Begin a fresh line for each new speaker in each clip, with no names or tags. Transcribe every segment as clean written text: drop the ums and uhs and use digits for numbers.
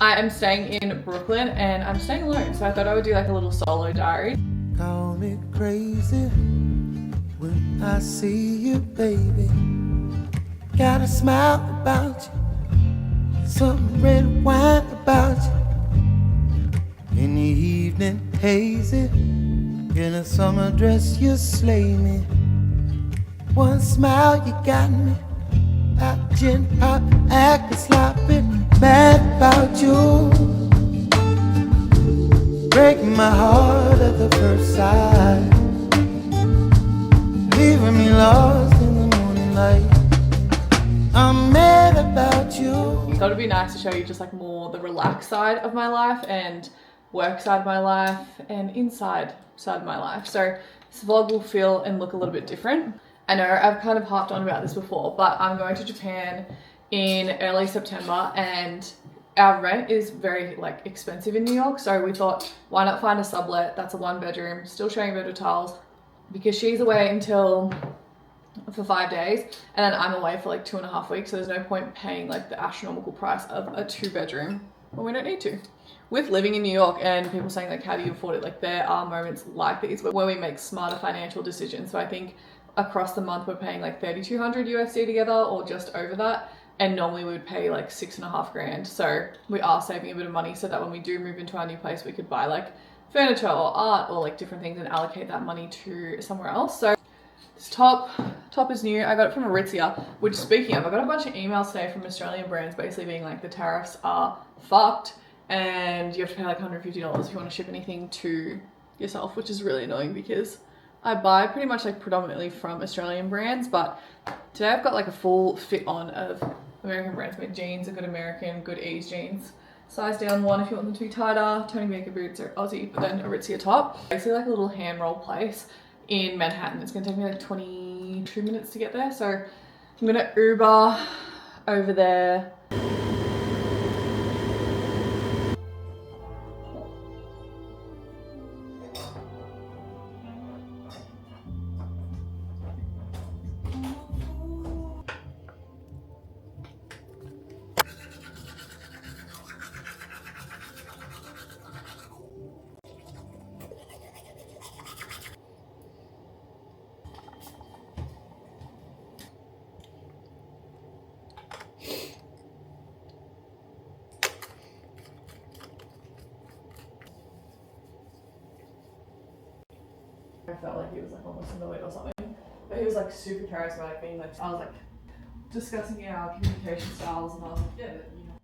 I am staying in Brooklyn and I'm staying alone, so I thought I would do like a little solo diary.
Call me crazy when I see you, baby. Got a smile about you, some red wine about you. In the evening, hazy, in a summer dress, you slay me. One smile, you got me. Pop, gin, pop, acting sloppy, mad about you. Breaking my heart at the first sight, leaving me lost in the morning light. I'm mad about you.
Thought it'd be nice to show you just like more the relaxed side of my life and work side of my life and inside side of my life. So this vlog will feel and look a little bit different. I know I've kind of harped on about this before, but I'm going to Japan in early September and our rent is very like expensive in New York. So we thought, why not find a sublet that's a 1-bedroom, still sharing bed with tiles, because she's away until for 5 days and then I'm away for like 2.5 weeks. So there's no point paying like the astronomical price of a 2-bedroom when we don't need to. With living in New York and people saying like, how do you afford it? Like there are moments like these where we make smarter financial decisions. So I think across the month we're paying like 3,200 USD together or just over that, and normally we would pay like 6.5 grand. So we are saving a bit of money so that when we do move into our new place we could buy like furniture or art or like different things and allocate that money to somewhere else. So this top is new. I got it from Aritzia, which speaking of, I got a bunch of emails today from Australian brands basically being like the tariffs are fucked and you have to pay like $150 if you want to ship anything to yourself, which is really annoying because I buy pretty much like predominantly from Australian brands, but today I've got like a full fit on of American brands. My jeans are good American, good ease jeans. Size down 1 if you want them to be tighter. Tony Baker boots are Aussie, but then Aritzia top. Basically like a little hand roll place in Manhattan. It's gonna take me like 22 minutes to get there. So I'm gonna Uber over there. I felt like he was like almost annoyed or something, but he was like super charismatic, being like, I was like discussing our communication styles and I was like, yeah, but, you know.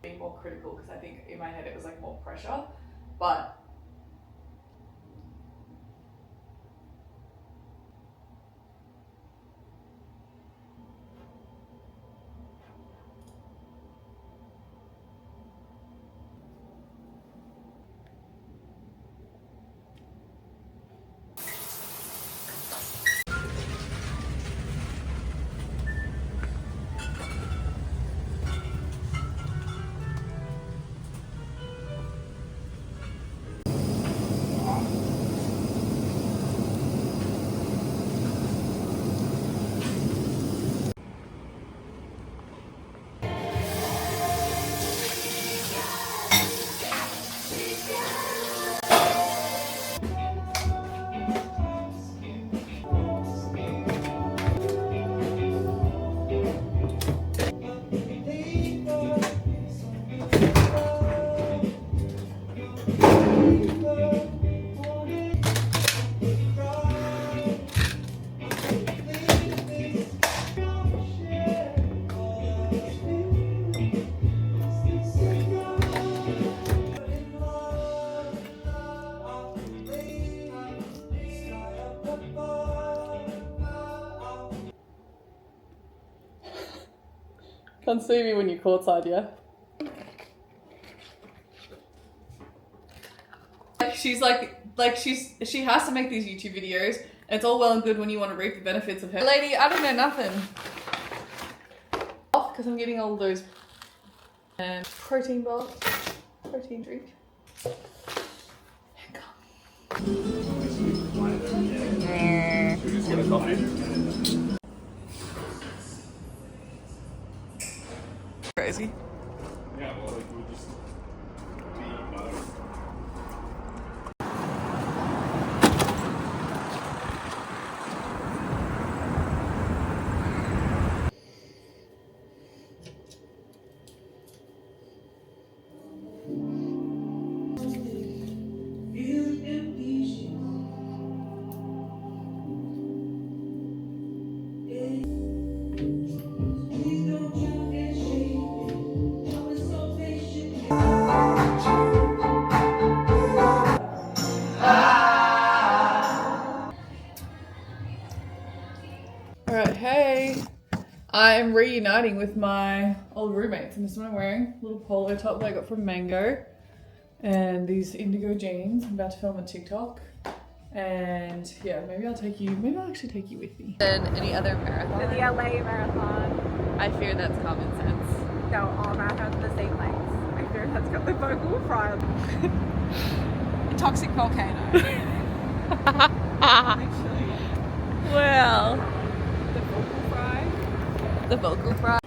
Be more critical because I think in my head it was like more pressure, but can't see me when you're courtside, yeah? Like she has to make these YouTube videos It's all well and good when you want to reap the benefits of her. Lady, I don't know nothing. Off because I'm getting all those and protein bar, protein drink.
Get a coffee.
Crazy.
Yeah, well, like, we'll just be
Alright, hey. I am reuniting with my old roommates, and this is what I'm wearing. A little polo top that I got from Mango. And these indigo jeans. I'm about to film a TikTok. And yeah, maybe I'll actually take you with me. Than any other marathon.
The LA marathon.
I fear that's common sense.
No, all marathons are the same lengths. I fear that's got the vocal fry. Toxic volcano. Actually.
Well,
The vocal fry.
the vocal fry.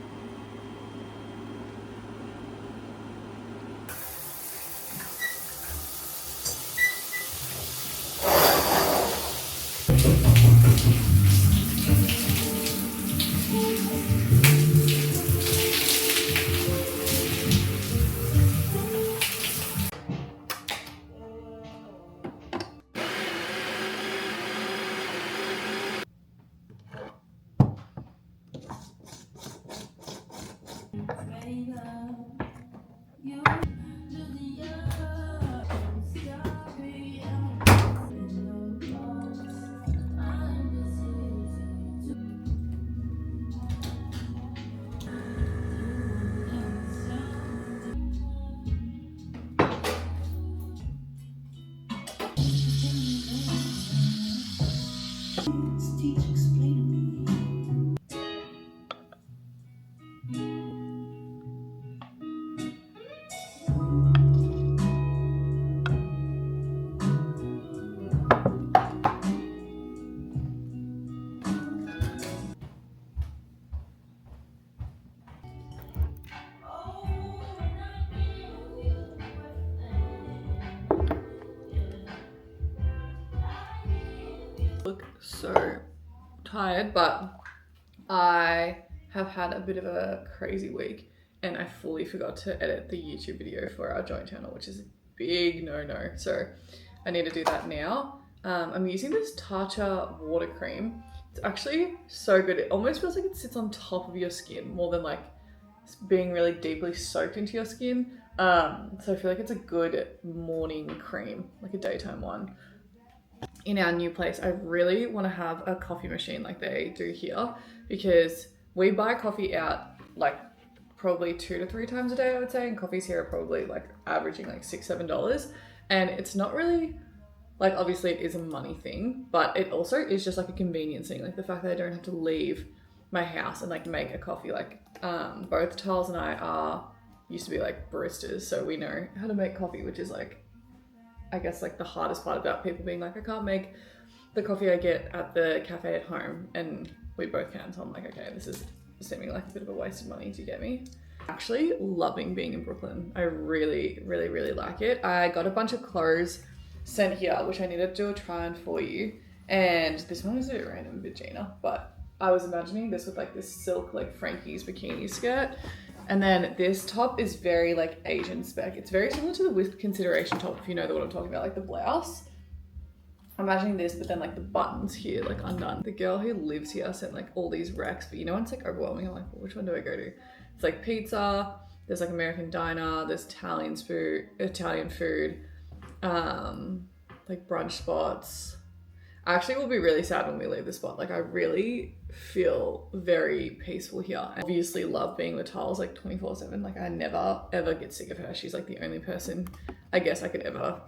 Look so tired, but I have had a bit of a crazy week and I fully forgot to edit the YouTube video for our joint channel, which is a big no-no. So I need to do that now. I'm using this Tatlia water cream. It's actually so good. It almost feels like it sits on top of your skin more than like being really deeply soaked into your skin. So I feel like it's a good morning cream, like a daytime one. In our new place, I really want to have a coffee machine like they do here, because we buy coffee out like probably 2 to 3 times a day, I would say, and coffees here are probably like averaging like $6-7, and it's not really like, obviously it is a money thing, but it also is just like a convenience thing, like the fact that I don't have to leave my house and like make a coffee. Like both Charles and I used to be like baristas, so we know how to make coffee, which is like, I guess like the hardest part about people being like, I can't make the coffee I get at the cafe at home, and we both can. So I'm like, okay, this is seeming like a bit of a waste of money to get me. Actually loving being in Brooklyn. I really, really, really like it. I got a bunch of clothes sent here, which I need to do a try on for you. And this one is a random vagina, but I was imagining this with like this silk, like Frankie's bikini skirt. And then this top is very like Asian spec. It's very similar to the With Consideration top, if you know what I'm talking about, like the blouse. I'm imagining this, but then like the buttons here, like undone. The girl who lives here sent like all these recs, but you know, it's like overwhelming. I'm like, well, which one do I go to? It's like pizza, there's like American diner, there's Italian food, like brunch spots. I actually will be really sad when we leave the spot. Like I really feel very peaceful here. I obviously love being with Tiles like 24/7. Like I never ever get sick of her. She's like the only person I guess I could ever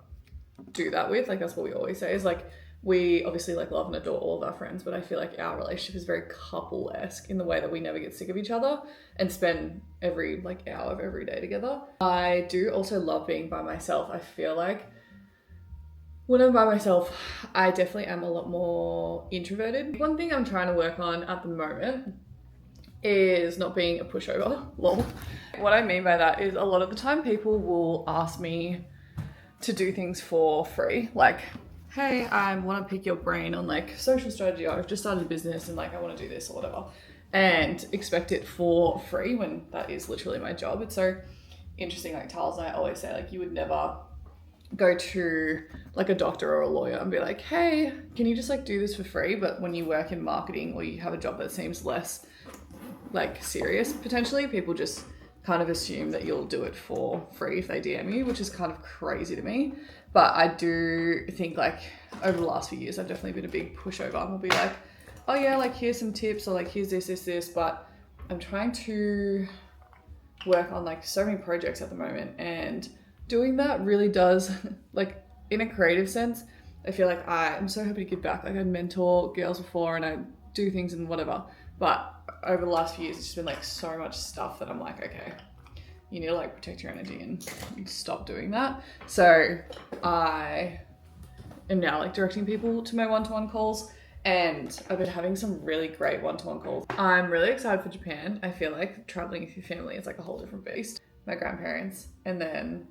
do that with. Like that's what we always say, is like we obviously like love and adore all of our friends, but I feel like our relationship is very couple-esque in the way that we never get sick of each other and spend every like hour of every day together. I do also love being by myself. I feel like when I'm by myself, I definitely am a lot more introverted. One thing I'm trying to work on at the moment is not being a pushover, lol. What I mean by that is a lot of the time people will ask me to do things for free. Like, hey, I want to pick your brain on like social strategy, or I've just started a business and like I want to do this or whatever, and expect it for free when that is literally my job. It's so interesting. Like Tariffs and I always say, like, you would never go to like a doctor or a lawyer and be like, hey, can you just like do this for free? But when you work in marketing or you have a job that seems less like serious, potentially, people just kind of assume that you'll do it for free if they DM you, which is kind of crazy to me. But I do think like over the last few years, I've definitely been a big pushover, and will be like, oh yeah, like here's some tips, or like here's this, but I'm trying to work on like so many projects at the moment, and doing that really does, like in a creative sense, I feel like I'm so happy to give back. Like I mentor girls before and I do things and whatever, but over the last few years, it's just been like so much stuff that I'm like, okay, you need to like protect your energy and stop doing that. So I am now like directing people to my one-to-one calls, and I've been having some really great one-to-one calls. I'm really excited for Japan. I feel like traveling with your family is like a whole different beast. My grandparents, and then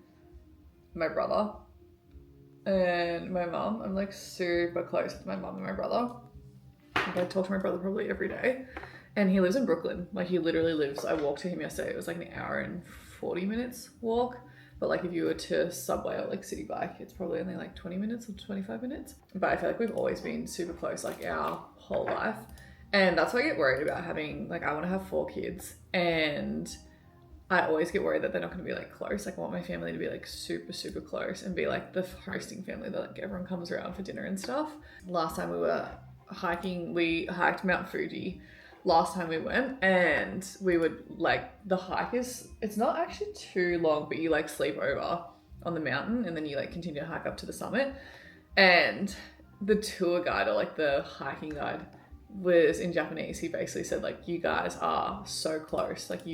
my brother and my mum. I'm like super close with my mum and my brother. I talk to my brother probably every day, and he lives in Brooklyn. Like he literally lives, I walked to him yesterday, it was like an hour and 40 minutes walk, but like if you were to subway or like city bike, it's probably only like 20 minutes or 25 minutes. But I feel like we've always been super close, like our whole life, and that's why I get worried about having, like I want to have 4 kids, and I always get worried that they're not going to be like close. Like I want my family to be like super, super close and be like the hosting family that like everyone comes around for dinner and stuff. Last time we were hiking, we hiked Mount Fuji last time we went, and we would like, the hike is, it's not actually too long, but you like sleep over on the mountain and then you like continue to hike up to the summit. And the tour guide, or like the hiking guide, was in Japanese. He basically said like, you guys are so close, like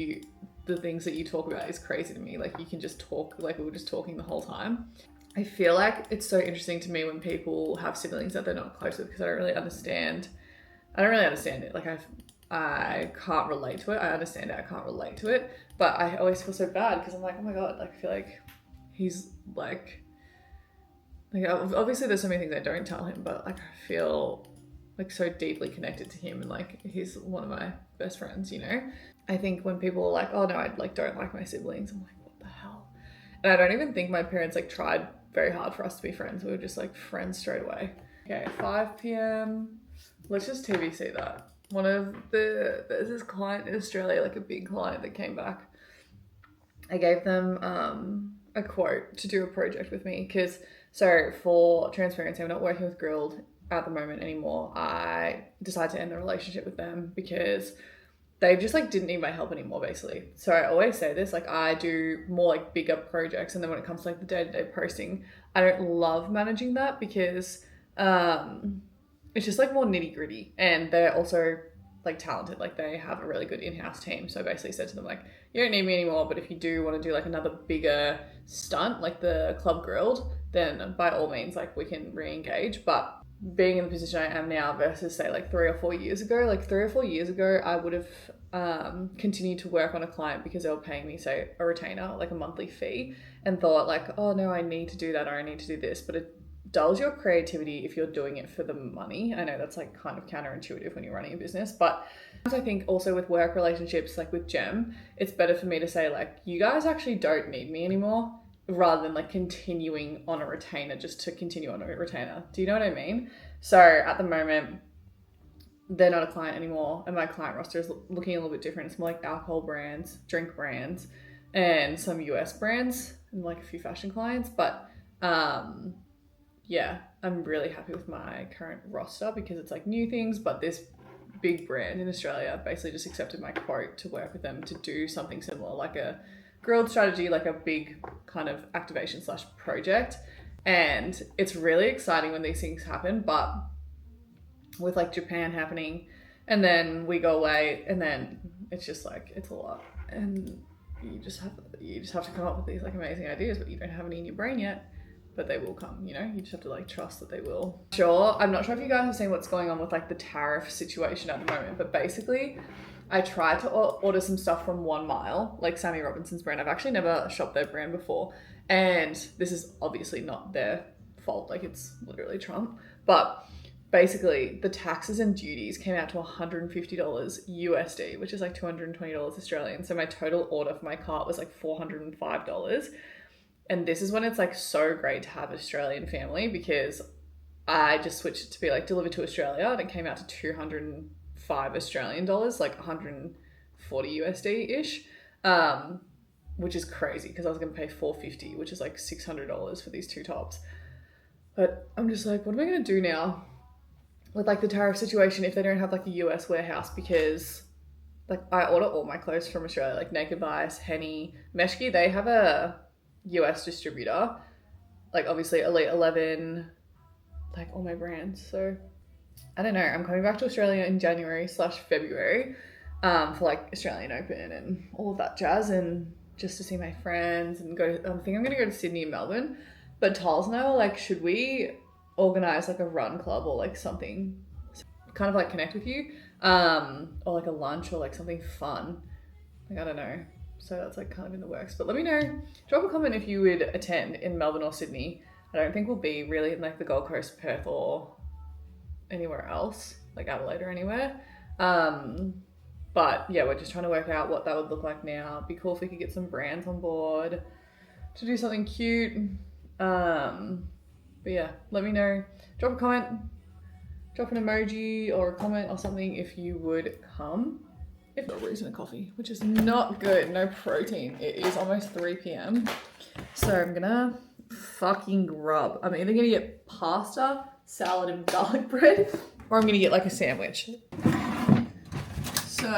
the things that you talk about is crazy to me. Like you can just talk, like we were just talking the whole time. I feel like it's so interesting to me when people have siblings that they're not close with, because I don't really understand it. Like I can't relate to it. I understand it, I can't relate to it, but I always feel so bad because I'm like, oh my God, like I feel like he's like obviously there's so many things I don't tell him, but like I feel like so deeply connected to him, and like he's one of my best friends, you know? I think when people are like, oh no, I like don't like my siblings, I'm like, what the hell? And I don't even think my parents like tried very hard for us to be friends. We were just like friends straight away. Okay, 5 p.m. Let's just TBC that. There's this client in Australia, like a big client that came back. I gave them a quote to do a project with me, because, so for transparency, I'm not working with Grilled at the moment anymore. I decided to end the relationship with them because they just like didn't need my help anymore, basically. So I always say this, like I do more like bigger projects, and then when it comes to like the day-to-day posting, I don't love managing that because it's just like more nitty-gritty, and they're also like talented, like they have a really good in-house team. So I basically said to them like, you don't need me anymore, but if you do want to do like another bigger stunt like the Club Grilled, then by all means like we can re-engage. But being in the position I am now versus say like 3 or 4 years ago, like 3 or 4 years ago, I would have continued to work on a client because they were paying me, say, a retainer, like a monthly fee, and thought like, oh no, I need to do that, or I need to do this. But it dulls your creativity if you're doing it for the money. I know that's like kind of counterintuitive when you're running a business, but I think also with work relationships, like with Gem, it's better for me to say like, you guys actually don't need me anymore, rather than like continuing on a retainer just to continue on a retainer. Do you know what I mean? So at the moment, they're not a client anymore, and my client roster is looking a little bit different. It's more like alcohol brands, drink brands, and some US brands, and like a few fashion clients. But yeah, I'm really happy with my current roster because it's like new things, but this big brand in Australia basically just accepted my quote to work with them to do something similar, like a Grilled strategy, like a big kind of activation / project. And it's really exciting when these things happen, but with like Japan happening and then we go away and then it's just like, it's a lot. And you just have to come up with these like amazing ideas, but you don't have any in your brain yet, but they will come, you know? You just have to like trust that they will. Sure, I'm not sure if you guys have seen what's going on with like the tariff situation at the moment, but basically I tried to order some stuff from 1 Mile, like Sammy Robinson's brand. I've actually never shopped their brand before. And this is obviously not their fault, like it's literally Trump. But basically the taxes and duties came out to $150 USD, which is like $220 Australian. So my total order for my cart was like $405. And this is when it's like so great to have Australian family, because I just switched it to be like delivered to Australia and it came out to 205 Australian dollars, like 140 USD ish, which is crazy because I was going to pay $450, which is like $600 for these 2 tops. But I'm just like, what am I going to do now with like the tariff situation if they don't have like a US warehouse? Because like I order all my clothes from Australia, like Naked Vice, Henny, Meshki, they have a US distributor, like obviously Elite 11, like all my brands. So I don't know, I'm coming back to Australia in January/February for like Australian Open and all of that jazz, and just to see my friends and go to, I think I'm gonna go to Sydney and Melbourne. But Tals and I were like, should we organize like a run club or like something, kind of like connect with you, or like a lunch or like something fun, like I don't know. So that's like kind of in the works, but let me know, drop a comment if you would attend in Melbourne or Sydney. I don't think we'll be really in like the Gold Coast, Perth, or anywhere else, like Adelaide or anywhere. But yeah, we're just trying to work out what that would look like now. It'd be cool if we could get some brands on board to do something cute. But yeah, let me know, drop a comment, drop an emoji or a comment or something if you would come. If no reason, a coffee, which is not good, no protein. It is almost 3 p.m. So I'm gonna fucking grub. I'm either gonna get pasta, salad and garlic bread, or I'm gonna get like a sandwich. So,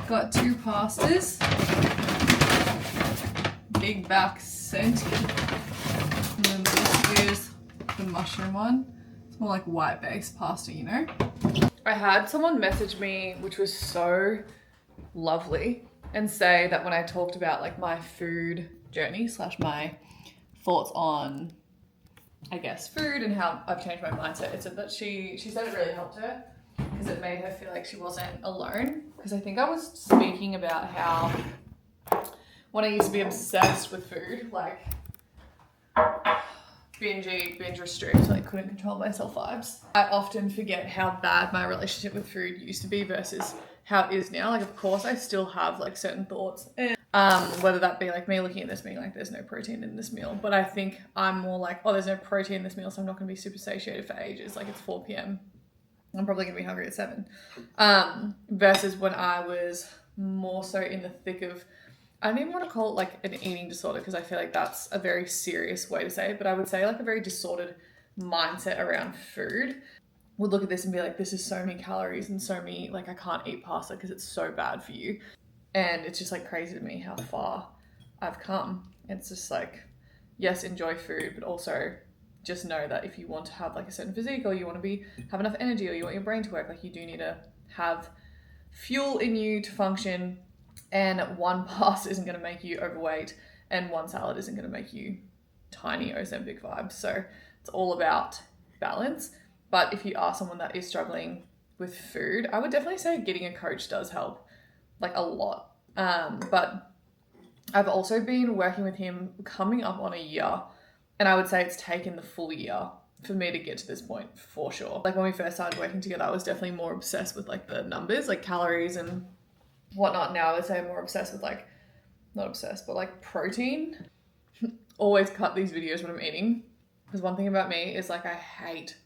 got 2 pastas, big back sent, and then this is the mushroom one. It's more like white based pasta, you know? I had someone message me, which was so lovely, and say that when I talked about like my food journey / my thoughts on, I guess, food and how I've changed my mindset, it said that she said it really helped her because it made her feel like she wasn't alone. Because I think I was speaking about how when I used to be obsessed with food, like binge eat, binge restrict, like couldn't control myself vibes. I often forget how bad my relationship with food used to be versus how it is now. Like, of course, I still have like certain thoughts, and whether that be like me looking at this being like, there's no protein in this meal, but I think I'm more like, oh, there's no protein in this meal, so I'm not gonna be super satiated for ages. Like, it's 4 p.m. I'm probably gonna be hungry at 7. Versus when I was more so in the thick of, I don't even want to call it like an eating disorder because I feel like that's a very serious way to say it, but I would say like a very disordered mindset around food. Would look at this and be like, this is so many calories and so many, like I can't eat pasta because it's so bad for you. And it's just like crazy to me how far I've come. It's just like, yes, enjoy food, but also just know that if you want to have like a certain physique, or you want to have enough energy, or you want your brain to work, like you do need to have fuel in you to function. And 1 pasta isn't going to make you overweight, and 1 salad isn't going to make you tiny Ozempic vibes. So it's all about balance. But if you are someone that is struggling with food, I would definitely say getting a coach does help, like a lot. But I've also been working with him coming up on a year, and I would say it's taken the full year for me to get to this point for sure. Like when we first started working together, I was definitely more obsessed with like the numbers, like calories and whatnot. Now I would say I'm more obsessed with like, not obsessed, but like protein. Always cut these videos when I'm eating, because one thing about me is like I hate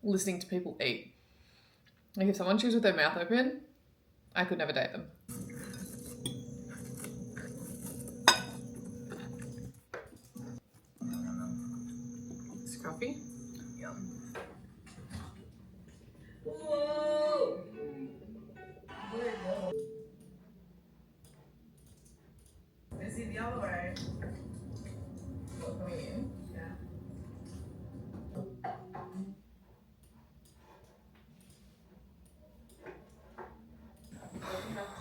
listening to people eat. Like if someone chews with their mouth open, I could never date them. Scruffy? Yum. Whoa! Is he the other way?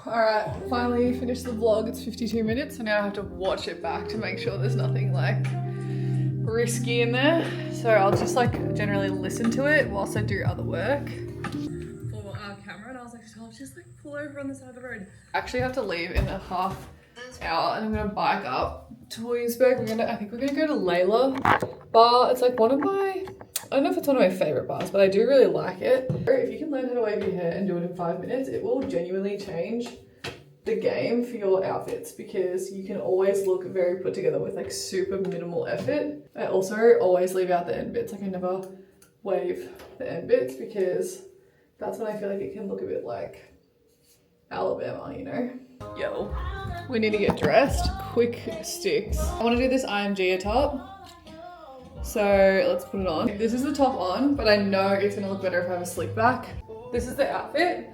Alright, finally finished the vlog. It's 52 minutes, so now I have to watch it back to make sure there's nothing like risky in there. So I'll just like generally listen to it whilst I do other work for our camera. And I was like, so I'll just like pull over on the side of the road. I actually have to leave in a half hour and I'm gonna bike up to Williamsburg. I think we're gonna go to Layla bar. It's like one of my, I don't know if it's one of my favorite bars, but I do really like it. If you can learn how to wave your hair and do it in 5 minutes, it will genuinely change the game for your outfits because you can always look very put together with like super minimal effort. I also always leave out the end bits. Like I never wave the end bits because that's when I feel like it can look a bit like Alabama, you know? Yo, we need to get dressed. Quick sticks. I want to do this IMG top. So let's put it on. This is the top on, but I know it's gonna look better if I have a slick back. This is the outfit.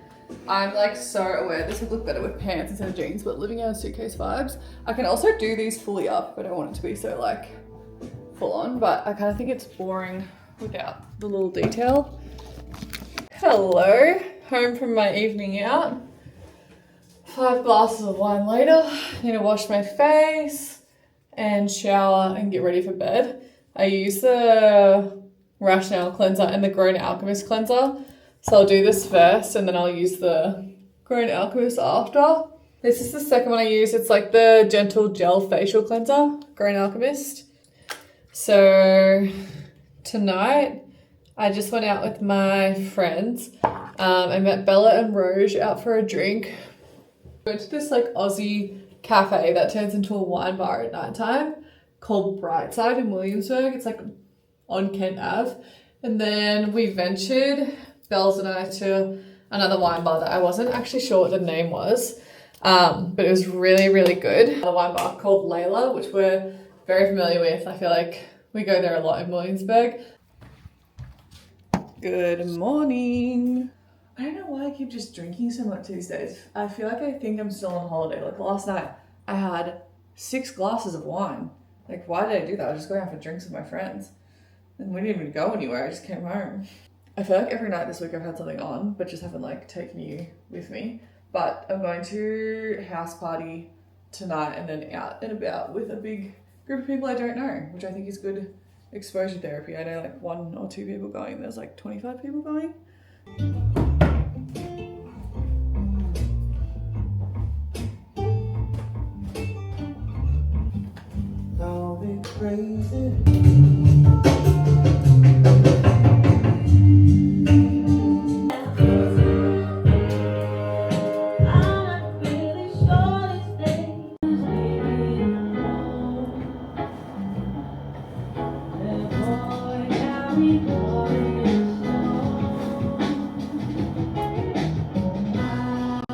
I'm like so aware this would look better with pants instead of jeans, but living out of suitcase vibes. I can also do these fully up, but I don't want it to be so like full on, but I kind of think it's boring without the little detail. Hello, home from my evening out. 5 glasses of wine later. Need to wash my face and shower and get ready for bed. I use the Rationale cleanser and the Grown Alchemist cleanser. So I'll do this first and then I'll use the Grown Alchemist after. This is the second one I use. It's like the Gentle Gel Facial Cleanser, Grown Alchemist. So tonight I just went out with my friends. I met Bella and Rouge out for a drink. We went to this like Aussie cafe that turns into a wine bar at night time called Brightside in Williamsburg. It's like on Kent Ave. And then we ventured, Bells and I, to another wine bar that I wasn't actually sure what the name was, but it was really, really good. Another wine bar called Layla, which we're very familiar with. I feel like we go there a lot in Williamsburg. Good morning. I don't know why I keep just drinking so much these days. I feel like I think I'm still on holiday. Like last night, I had 6 glasses of wine. Like, why did I do that? I was just going out for drinks with my friends. And we didn't even go anywhere. I just came home. I feel like every night this week I've had something on, but just haven't like taken you with me. But I'm going to house party tonight and then out and about with a big group of people I don't know, which I think is good exposure therapy. I know like 1 or 2 people going. There's like 25 people going.
Don't be crazy.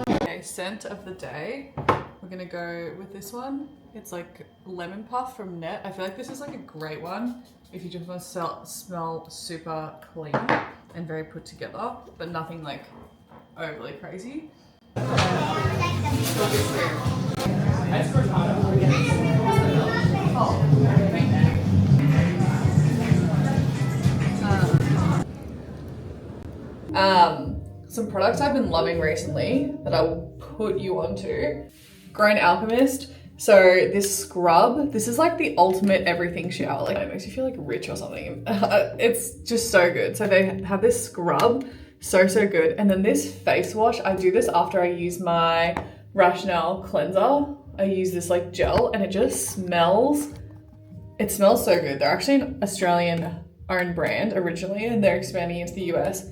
Okay, scent of the day. We're gonna go with this one. It's like lemon puff from Net. I feel like this is like a great one if you just want to smell super clean and very put together, but nothing like overly crazy. Some products I've been loving recently that I will put you onto. Grown Alchemist. So this scrub, this is like the ultimate everything shower. Like it makes you feel like rich or something. It's just so good. So they have this scrub, so good. And then this face wash, I do this after I use my Rationale cleanser. I use this like gel and it just smells, it smells so good. They're actually an Australian owned brand originally and they're expanding into the US.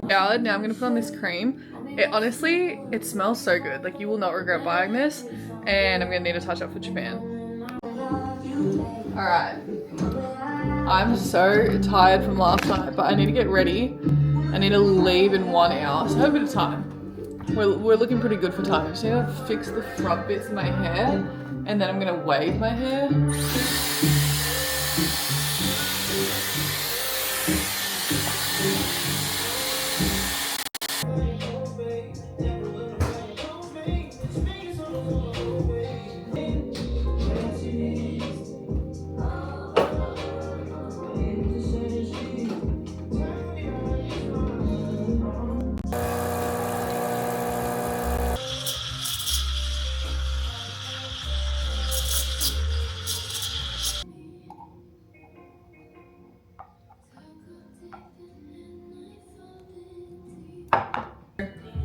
Now I'm gonna put on this cream. It honestly, it smells so good. Like you will not regret buying this and I'm gonna need a touch up for Japan. All right, I'm so tired from last night, but I need to get ready. I need to leave in 1 hour, so I have a bit of time. We're looking pretty good for time. I just need to fix the front bits of my hair and then I'm gonna wave my hair.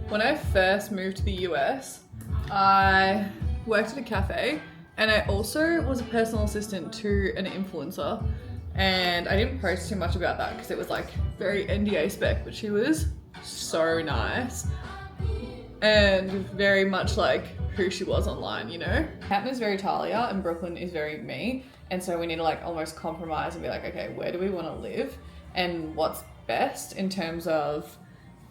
When I first moved to the US, I worked at a cafe and I also was a personal assistant to an influencer, and I didn't post too much about that because it was like very NDA spec, but she was so nice and very much like who she was online, you know? Hampton is very Tahlia and Brooklyn is very me, and so we need to like almost compromise and be like, okay, where do we want to live and what's best in terms of,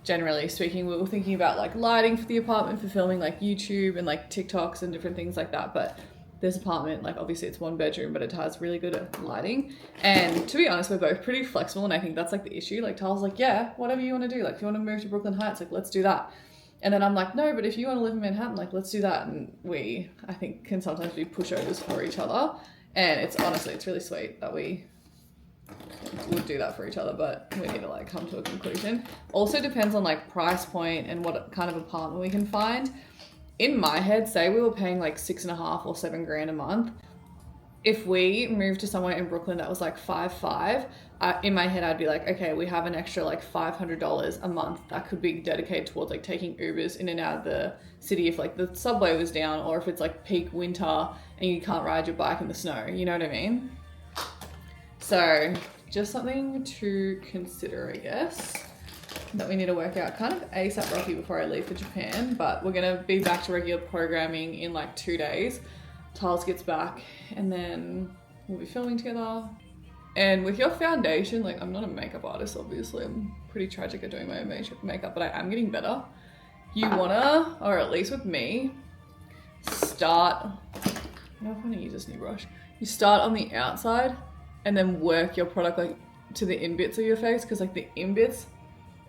generally speaking, we were thinking about like lighting for the apartment for filming like YouTube and like TikToks and different things like that. But this apartment, like obviously it's 1 bedroom, but it has really good lighting. And to be honest, we're both pretty flexible. And I think that's like the issue. Like Tal's like, yeah, whatever you want to do. Like if you want to move to Brooklyn Heights, like let's do that. And then I'm like, no, but if you want to live in Manhattan, like let's do that. And we, I think, can sometimes be pushovers for each other. And it's honestly, it's really sweet that we would do that for each other, but we need to like come to a conclusion. Also depends on like price point and what kind of apartment we can find. In my head, say we were paying like 6.5 or 7 grand a month. If we moved to somewhere in Brooklyn that was like 5.5, in my head I'd be like, okay, we have an extra like $500 a month that could be dedicated towards like taking Ubers in and out of the city if like the subway was down, or if it's like peak winter and you can't ride your bike in the snow, you know what I mean? So just something to consider, I guess, that we need to work out kind of ASAP Rocky before I leave for Japan. But we're gonna be back to regular programming in like 2 days. Tiles gets back and then we'll be filming together. And with your foundation, like I'm not a makeup artist, obviously. I'm pretty tragic at doing my own makeup, but I am getting better. You wanna, or at least with me, start, I don't know if I'm gonna use this new brush. You start on the outside and then work your product like to the in bits of your face, because like the in bits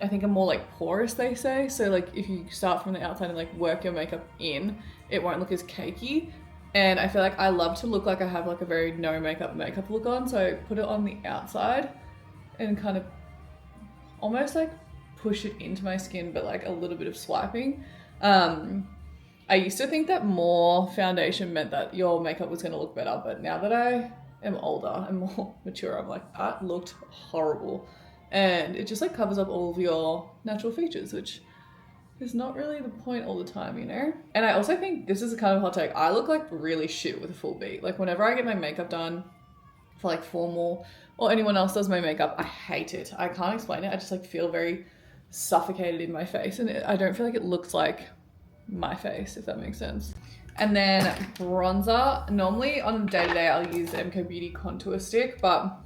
I think are more like porous, they say. So like if you start from the outside and like work your makeup in, it won't look as cakey. And I feel like I love to look like I have like a very no makeup look on, so I put it on the outside and kind of almost like push it into my skin, but like a little bit of swiping. I used to think that more foundation meant that your makeup was going to look better, but now that I am older and more mature, I'm like, that looked horrible. And it just like covers up all of your natural features, which is not really the point all the time, you know? And I also think this is a kind of hot take. I look like really shit with a full beat. Like whenever I get my makeup done for like formal, or anyone else does my makeup, I hate it. I can't explain it. I just like feel very suffocated in my face, and I don't feel like it looks like my face, if that makes sense. And then bronzer, normally on a day-to-day I'll use the MK Beauty contour stick, but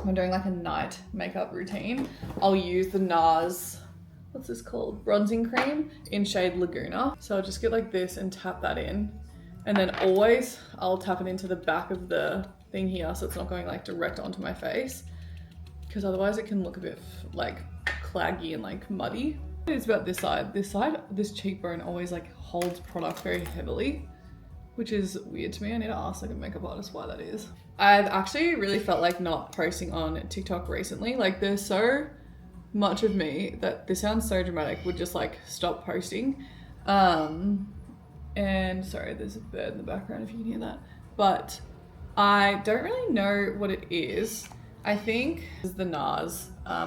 when I'm doing like a night makeup routine, I'll use the NARS, what's this called? Bronzing cream in shade Laguna. So I'll just get like this and tap that in. And then always I'll tap it into the back of the thing here so it's not going like direct onto my face, because otherwise it can look a bit like claggy and like muddy. It's about this side. This cheekbone always like holds product very heavily, which is weird to me. I need to ask like a makeup artist why that is. I've actually really felt like not posting on TikTok recently. Like there's so much of me that, this sounds so dramatic, would just like stop posting. And sorry, there's a bird in the background if you can hear that. But I don't really know what it is. I think it's the NARS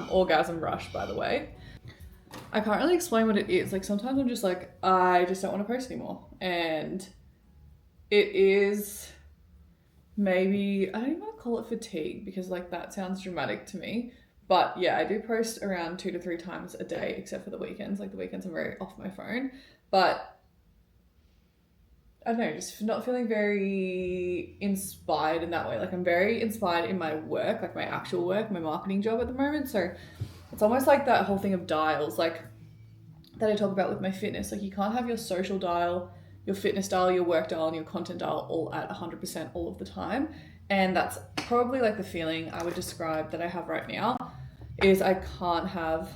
Orgasm Rush, by the way. I can't really explain what it is. Like sometimes I'm just like, I just don't want to post anymore. And it is maybe, I don't even want to call it fatigue, because like that sounds dramatic to me. But yeah, I do post around 2 to 3 times a day, except for the weekends. Like the weekends I'm very off my phone. But I don't know, just not feeling very inspired in that way. Like I'm very inspired in my work, like my actual work, my marketing job at the moment. So it's almost like that whole thing of dials, like that I talk about with my fitness. Like you can't have your social dial, your fitness dial, your work dial, and your content dial all at 100% all of the time. And that's probably like the feeling I would describe that I have right now, is I can't have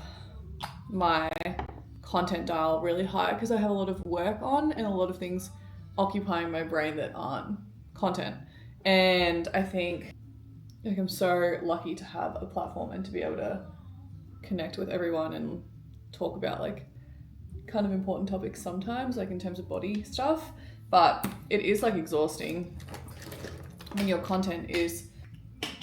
my content dial really high because I have a lot of work on and a lot of things occupying my brain that aren't content. And I think like I'm so lucky to have a platform and to be able to connect with everyone and talk about like kind of important topics sometimes, like in terms of body stuff. But it is like exhausting when your content is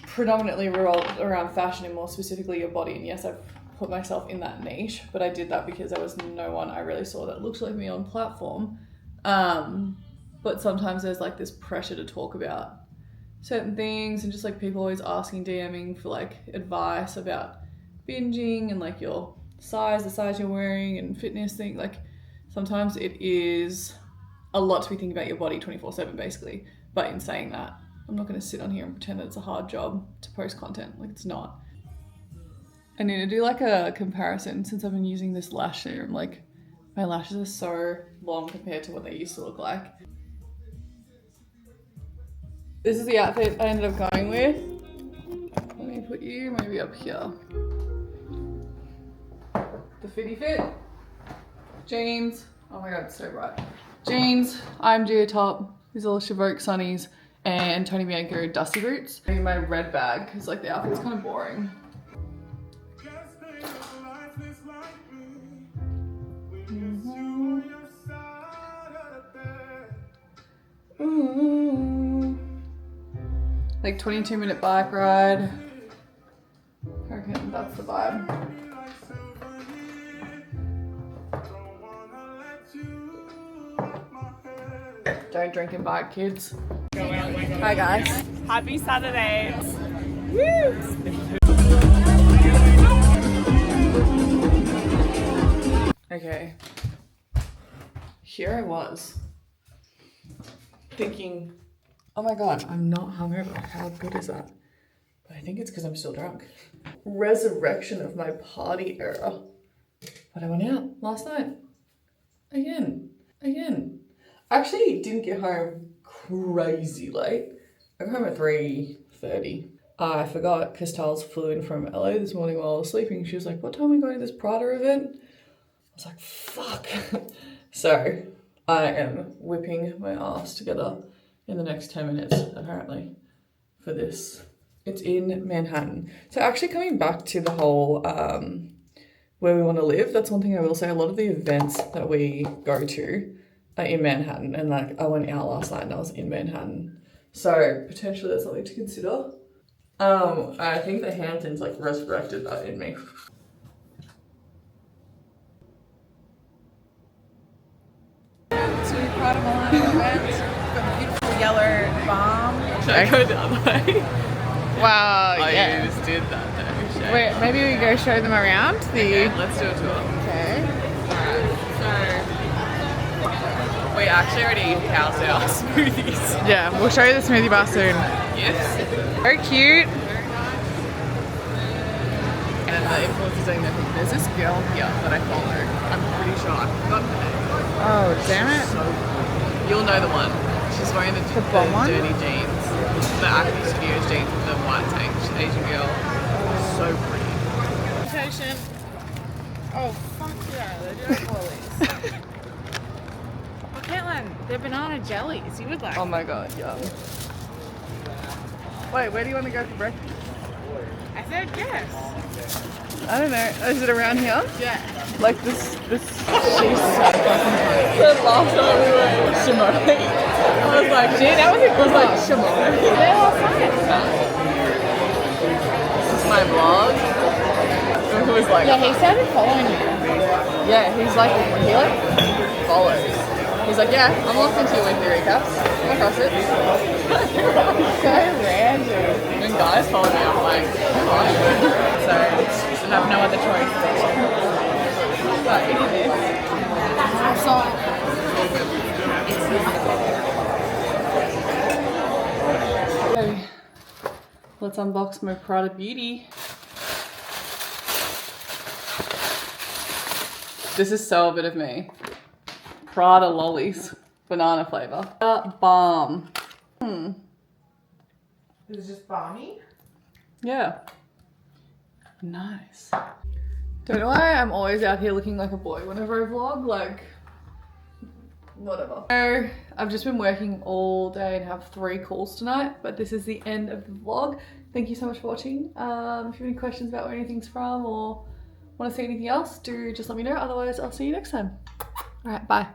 predominantly revolved around fashion and more specifically your body. And yes, I've put myself in that niche, but I did that because there was no one I really saw that looked like me on platform. But sometimes there's like this pressure to talk about certain things, and just like people always asking, DMing for like advice about binging and like your size, the size you're wearing, and fitness thing. Like sometimes it is a lot to be thinking about your body 24/7 basically. But in saying that, I'm not going to sit on here and pretend that it's a hard job to post content. Like it's not. I need to do like a comparison since I've been using this lash serum. Like my lashes are so long compared to what they used to look like. This is the outfit I ended up going with. Let me put you maybe up here. The fitty fit. Jeans. Oh my god, it's so bright. Jeans, IMG top. These are Chevrolet sunnies and Tony Bianco dusty boots. Maybe my red bag because like the outfit's kind of boring. Like 22-minute bike ride. I reckon that's the vibe. Don't drink and bike, kids. Hi guys.
Happy Saturday.
Okay. Here I was thinking, oh my god, I'm not hungover. How good is that? But I think it's because I'm still drunk. Resurrection of my party era. But I went out last night. Again. Actually didn't get home crazy late. I got home at 3:30. I forgot because Tals flew in from LA this morning while I was sleeping. She was like, what time are we going to this Prada event? I was like, fuck. So I am whipping my ass together in the next 10 minutes, apparently, for this. It's in Manhattan. So actually coming back to the whole where we want to live, that's one thing I will say. A lot of the events that we go to are in Manhattan, and like I went out last night and I was in Manhattan. So potentially that's something to consider. I think the Hamptons like resurrected that in me.
Prada event. Got beautiful yellow balm.
Should I go the other way?
Wow,
Oh,
yeah.
you just did that though. Shame.
Wait, maybe we go show them around.
Okay, let's do a tour.
Okay.
Alright, so we actually already housed our smoothies.
Yeah, we'll show you the smoothie bar soon.
Yes.
Very cute.
And the influencers saying that there's this girl here that I follow. I'm pretty sure I forgot her name.
Oh, damn it.
So cool. You'll know the one. She's wearing the
blonde one?
dirty jeans. The Acne Studios jeans with the white tank. She's an Asian girl. So pretty.
Patient. Oh, fuck yeah. They're doing lollies. Oh, Caitlin, they're banana jellies. You would like.
Oh my god, yum. Wait, where do you want to go for breakfast?
I said yes.
I don't know. Is it around here?
Yeah.
Like this. She's so fucking funny. The last time we were in Shimon, I was like, gee, that was a good one. Shimon.
They're all fine.
This is my vlog. It was like,
Yeah, he started following you.
yeah, he follows. He's like, yeah, I'm locked into your weekly recaps. Come across it.
So random.
When guys follow me, I'm like, fine. So I have no other choice. But eating this. Okay, let's unbox my Prada Beauty. This is so a bit of me. Prada lollies, banana flavor. Balm.
Is it just balmy?
Yeah. Nice. Don't know why I'm always out here looking like a boy whenever I vlog, like, whatever. So, I've just been working all day and have 3 calls tonight, but this is the end of the vlog. Thank you so much for watching. If you have any questions about where anything's from or want to see anything else, do just let me know. Otherwise, I'll see you next time. All right, bye.